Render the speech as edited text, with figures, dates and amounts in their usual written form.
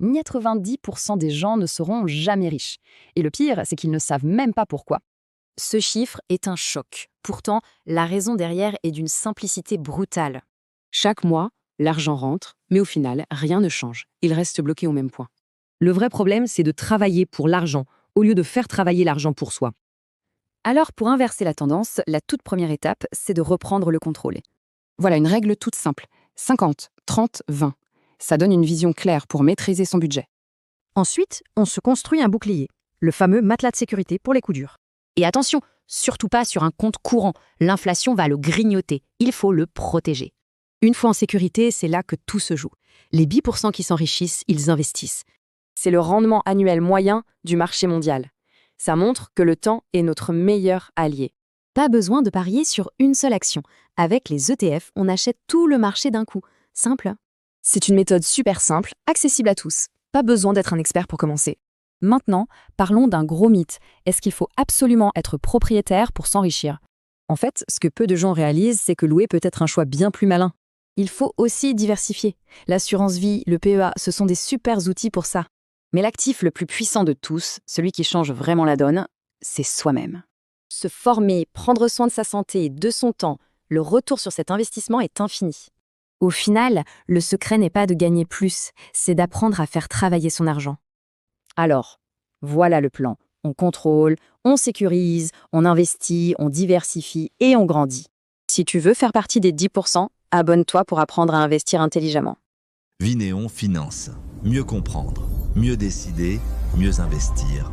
90% des gens ne seront jamais riches. Et le pire, c'est qu'ils ne savent même pas pourquoi. Ce chiffre est un choc. Pourtant, la raison derrière est d'une simplicité brutale. Chaque mois, l'argent rentre, mais au final, rien ne change. Il reste bloqué au même point. Le vrai problème, c'est de travailler pour l'argent, au lieu de faire travailler l'argent pour soi. Alors, pour inverser la tendance, la toute première étape, c'est de reprendre le contrôle. Voilà une règle toute simple. 50, 30, 20. Ça donne une vision claire pour maîtriser son budget. Ensuite, on se construit un bouclier, le fameux matelas de sécurité pour les coups durs. Et attention, surtout pas sur un compte courant. L'inflation va le grignoter. Il faut le protéger. Une fois en sécurité, c'est là que tout se joue. Les 10% qui s'enrichissent, ils investissent. C'est le rendement annuel moyen du marché mondial. Ça montre que le temps est notre meilleur allié. Pas besoin de parier sur une seule action. Avec les ETF, on achète tout le marché d'un coup. Simple. C'est une méthode super simple, accessible à tous. Pas besoin d'être un expert pour commencer. Maintenant, parlons d'un gros mythe. Est-ce qu'il faut absolument être propriétaire pour s'enrichir? En fait, ce que peu de gens réalisent, c'est que louer peut être un choix bien plus malin. Il faut aussi diversifier. L'assurance vie, le PEA, ce sont des super outils pour ça. Mais l'actif le plus puissant de tous, celui qui change vraiment la donne, c'est soi-même. Se former, prendre soin de sa santé, de son temps, le retour sur cet investissement est infini. Au final, le secret n'est pas de gagner plus, c'est d'apprendre à faire travailler son argent. Alors, voilà le plan. On contrôle, on sécurise, on investit, on diversifie et on grandit. Si tu veux faire partie des 10%, abonne-toi pour apprendre à investir intelligemment. Vinéon Finance. Mieux comprendre, mieux décider, mieux investir.